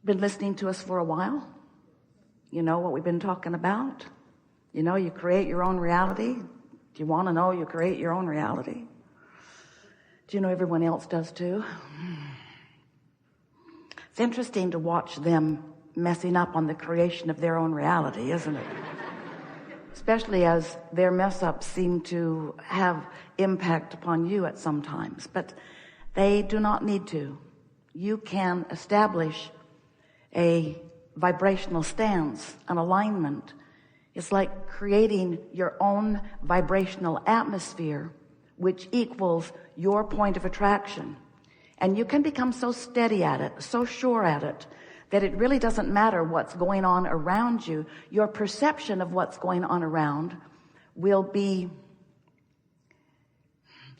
been listening to us for a while, you know what we've been talking about. You know, you create your own reality. Do you want to know you create your own reality? Do you know everyone else does too? It's interesting to watch them messing up on the creation of their own reality, isn't it? Especially as their mess ups seem to have impact upon you at some times, but they do not need to. You can establish a vibrational stance, an alignment. It's like creating your own vibrational atmosphere, which equals your point of attraction. And you can become so steady at it, so sure at it, that it really doesn't matter what's going on around you. Your perception of what's going on around will be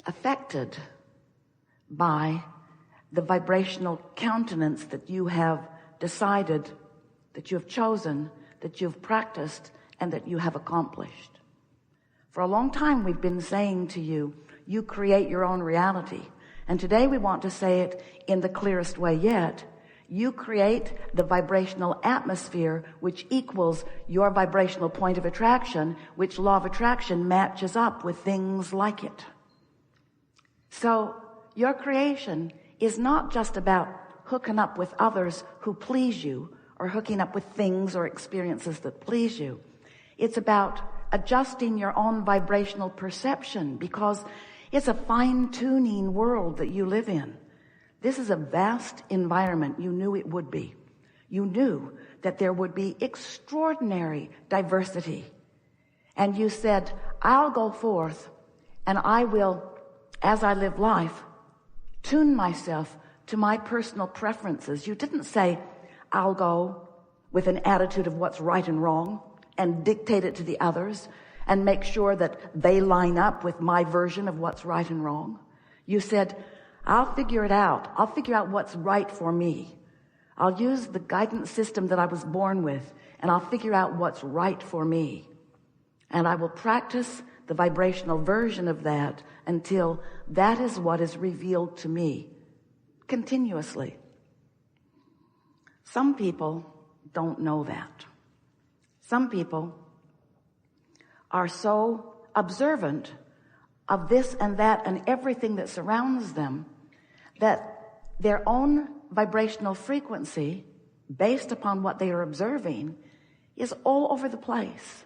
affected by the vibrational countenance that you have decided, that you have chosen, that you've practiced, and that you have accomplished. For a long time we've been saying to you, you create your own reality. And today we want to say it in the clearest way yet. You create the vibrational atmosphere which equals your vibrational point of attraction, which law of attraction matches up with things like it. So your creation is not just about hooking up with others who please you, or hooking up with things or experiences that please you. It's about adjusting your own vibrational perception, because it's a fine-tuning world that you live in. This is a vast environment. You knew it would be. You knew that there would be extraordinary diversity. And you said, I'll go forth and I will, as I live life, tune myself to my personal preferences. You didn't say, I'll go with an attitude of what's right and wrong and dictate it to the others and make sure that they line up with my version of what's right and wrong. You said, I'll figure it out. I'll figure out what's right for me. I'll use the guidance system that I was born with, and I'll figure out what's right for me. And I will practice the vibrational version of that until that is what is revealed to me continuously. Some people don't know that. Some people are so observant of this and that and everything that surrounds them that their own vibrational frequency, based upon what they are observing, is all over the place.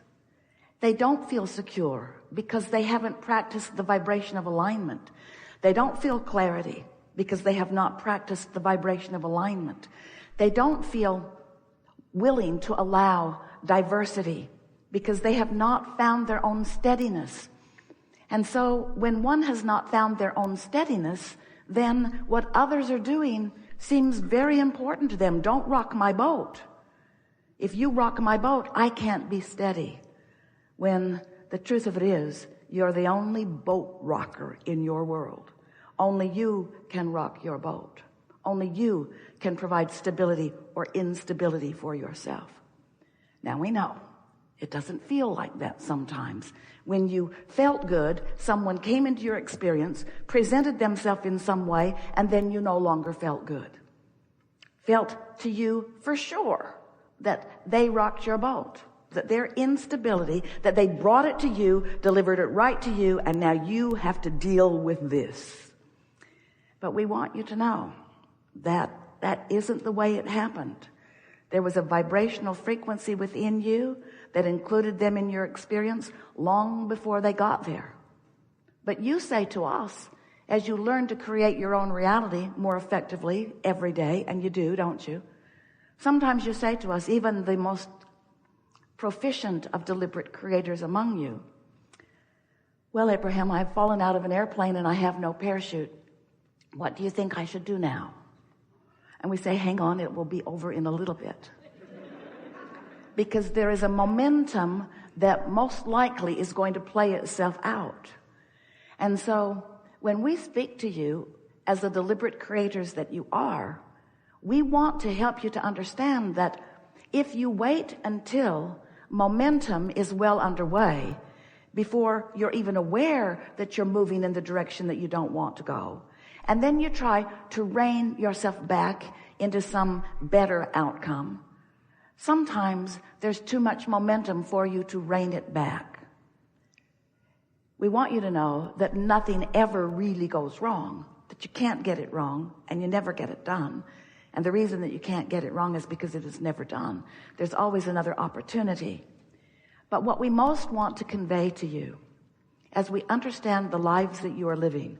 They don't feel secure because they haven't practiced the vibration of alignment. They don't feel clarity because they have not practiced the vibration of alignment. They don't feel willing to allow diversity because they have not found their own steadiness. And so when one has not found their own steadiness, then what others are doing seems very important to them. Don't rock my boat. If you rock my boat, I can't be steady. When the truth of it is, you're the only boat rocker in your world. Only you can rock your boat. Only you can provide stability or instability for yourself. Now we know it doesn't feel like that sometimes. When you felt good, someone came into your experience, presented themselves in some way, and then you no longer felt good. Felt to you for sure that they rocked your boat, that their instability, that they brought it to you, delivered it right to you, and now you have to deal with this. But we want you to know that that isn't the way it happened. There was a vibrational frequency within you that included them in your experience long before they got there. But you say to us, as you learn to create your own reality more effectively every day, and you do, don't you? Sometimes you say to us, even the most proficient of deliberate creators among you, well, Abraham, I've fallen out of an airplane and I have no parachute. What do you think I should do now? And we say, hang on, it will be over in a little bit. Because there is a momentum that most likely is going to play itself out. And so when we speak to you as the deliberate creators that you are, we want to help you to understand that if you wait until momentum is well underway before you're even aware that you're moving in the direction that you don't want to go, and then you try to rein yourself back into some better outcome, sometimes there's too much momentum for you to rein it back. We want you to know that nothing ever really goes wrong, that you can't get it wrong, and you never get it done. And the reason that you can't get it wrong is because it is never done. There's always another opportunity. But what we most want to convey to you, as we understand the lives that you are living,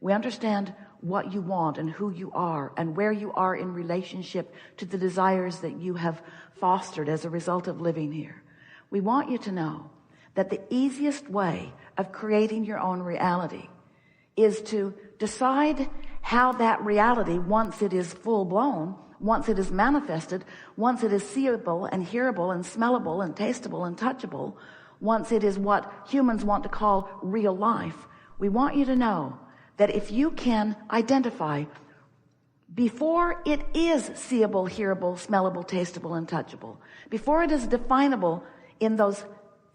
we understand what you want and who you are and where you are in relationship to the desires that you have fostered as a result of living here. We want you to know that the easiest way of creating your own reality is to decide how that reality, once it is full blown, once it is manifested, once it is seeable and hearable and smellable and tasteable and touchable, once it is what humans want to call real life, we want you to know that if you can identify before it is seeable, hearable, smellable, tasteable, and touchable, before it is definable in those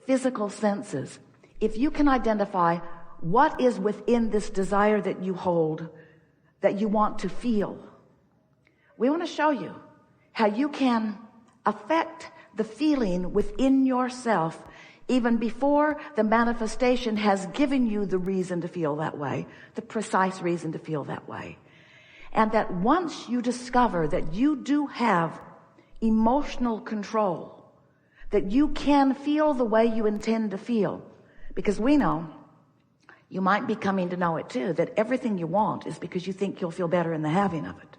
physical senses, if you can identify what is within this desire that you hold, that you want to feel, we want to show you how you can affect the feeling within yourself even before the manifestation has given you the reason to feel that way, the precise reason to feel that way. And that once you discover that you do have emotional control, that you can feel the way you intend to feel, because we know, you might be coming to know it too, that everything you want is because you think you'll feel better in the having of it.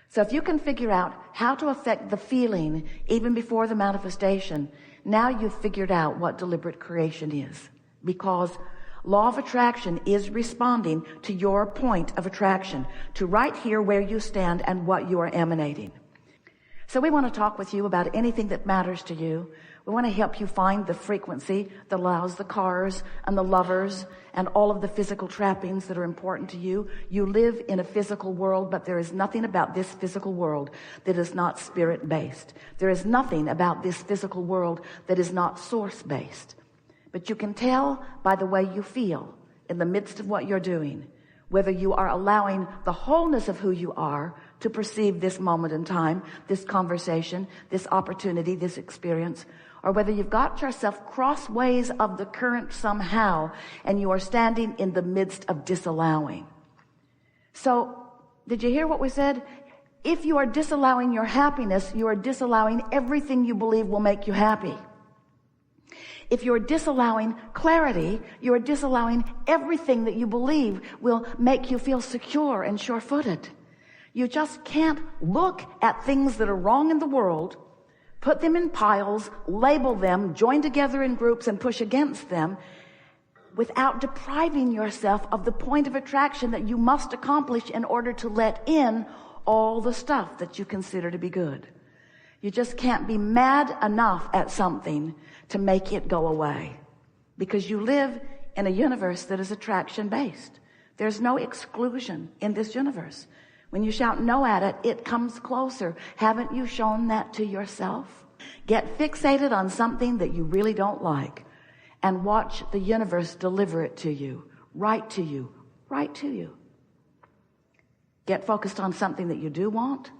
So if you can figure out how to affect the feeling even before the manifestation, now you've figured out what deliberate creation is, because law of attraction is responding to your point of attraction, to right here where you stand and what you are emanating. So we want to talk with you about anything that matters to you. We want to help you find the frequency that allows the cars and the lovers and all of the physical trappings that are important to you. You live in a physical world, but there is nothing about this physical world that is not spirit-based. There is nothing about this physical world that is not source-based. But you can tell by the way you feel in the midst of what you're doing, whether you are allowing the wholeness of who you are to perceive this moment in time, this conversation, this opportunity, this experience, or whether you've got yourself crossways of the current somehow and you are standing in the midst of disallowing. So, did you hear what we said? If you are disallowing your happiness, you are disallowing everything you believe will make you happy. If you're disallowing clarity, you are disallowing everything that you believe will make you feel secure and sure-footed. You just can't look at things that are wrong in the world, put them in piles, label them, join together in groups and push against them without depriving yourself of the point of attraction that you must accomplish in order to let in all the stuff that you consider to be good. You just can't be mad enough at something to make it go away, because you live in a universe that is attraction-based. There's no exclusion in this universe. When you shout no at it, it comes closer. Haven't you shown that to yourself? Get fixated on something that you really don't like and watch the universe deliver it to you, right to you, right to you. Get focused on something that you do want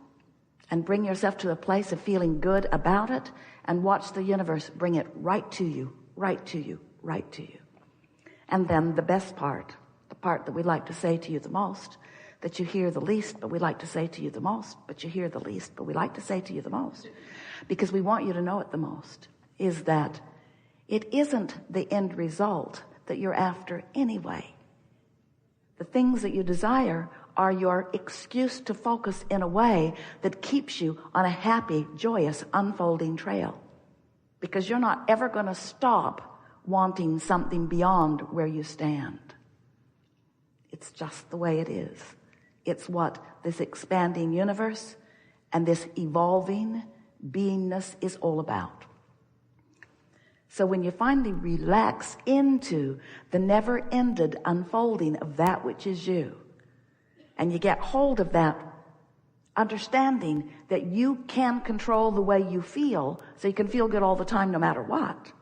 and bring yourself to a place of feeling good about it, and watch the universe bring it right to you, right to you, right to you. And then the best part, the part that we like to say to you the most, that you hear the least, but we like to say to you the most, but you hear the least, but we like to say to you the most, because we want you to know it the most, is that it isn't the end result that you're after anyway. The things that you desire are your excuse to focus in a way that keeps you on a happy, joyous, unfolding trail, because you're not ever going to stop wanting something beyond where you stand. It's just the way it is. It's what this expanding universe and this evolving beingness is all about. So when you finally relax into the never-ended unfolding of that which is you, and you get hold of that understanding that you can control the way you feel, so you can feel good all the time no matter what,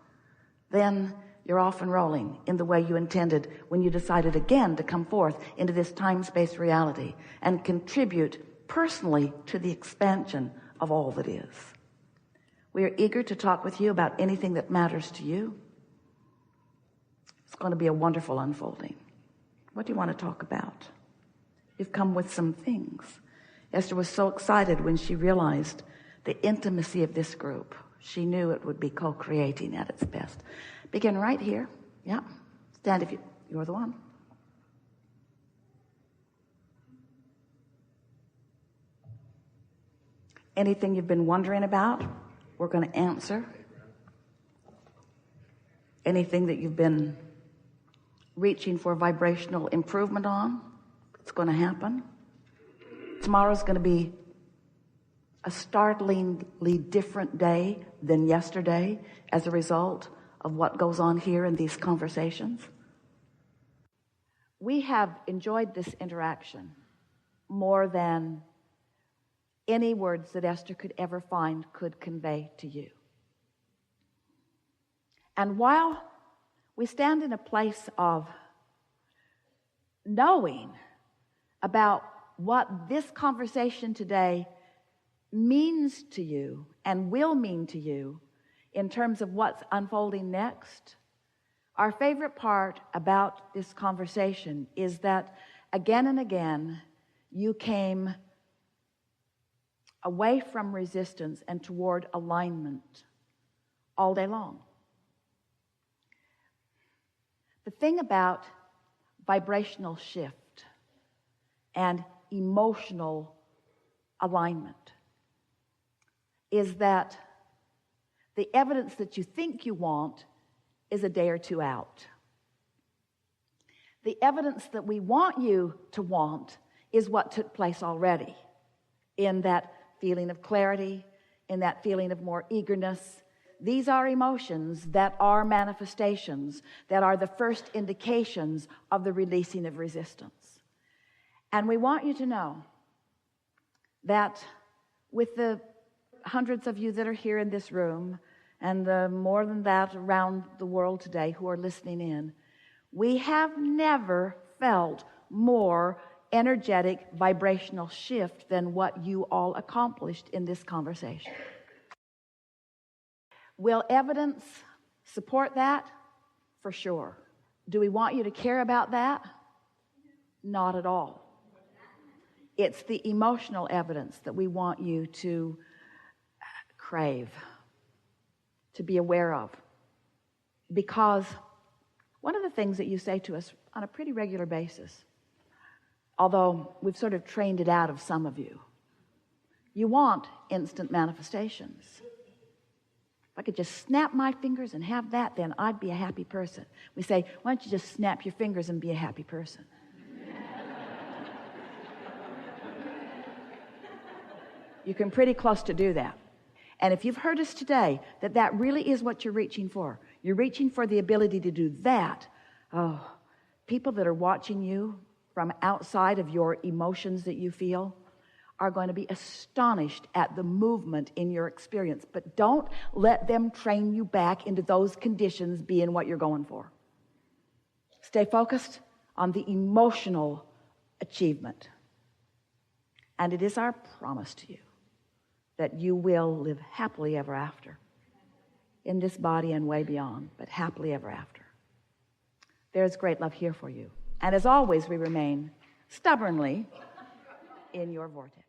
then you're off and rolling in the way you intended when you decided again to come forth into this time-space reality and contribute personally to the expansion of all that is. We are eager to talk with you about anything that matters to you. It's going to be a wonderful unfolding. What do you want to talk about? You've come with some things. Esther was so excited when she realized the intimacy of this group. She knew it would be co-creating at its best. Begin right here. Yeah. Stand if you're the one. Anything you've been wondering about, we're going to answer. Anything that you've been reaching for vibrational improvement on, it's going to happen. Tomorrow's going to be a startlingly different day than yesterday as a result of what goes on here in these conversations. We have enjoyed this interaction more than any words that Esther could ever find could convey to you. And while we stand in a place of knowing about what this conversation today means to you and will mean to you in terms of what's unfolding next, our favorite part about this conversation is that again and again you came away from resistance and toward alignment all day long. The thing about vibrational shift and emotional alignment is that the evidence that you think you want is a day or two out. The evidence that we want you to want is what took place already, in that feeling of clarity, in that feeling of more eagerness. These are emotions that are manifestations, that are the first indications of the releasing of resistance. And we want you to know that with the hundreds of you that are here in this room, and the more than that around the world today who are listening in, we have never felt more energetic vibrational shift than what you all accomplished in this conversation. Will evidence support that? For sure. Do we want you to care about that? Not at all. It's the emotional evidence that we want you to crave, to be aware of. Because one of the things that you say to us on a pretty regular basis, although we've sort of trained it out of some of you, you want instant manifestations. If I could just snap my fingers and have that, then I'd be a happy person. We say, why don't you just snap your fingers and be a happy person? You can pretty close to do that. And if you've heard us today, that really is what you're reaching for. You're reaching for the ability to do that. Oh, people that are watching you from outside of your emotions that you feel are going to be astonished at the movement in your experience. But don't let them train you back into those conditions being what you're going for. Stay focused on the emotional achievement. And it is our promise to you that you will live happily ever after in this body and way beyond, but happily ever after. There's great love here for you. And as always, we remain stubbornly in your vortex.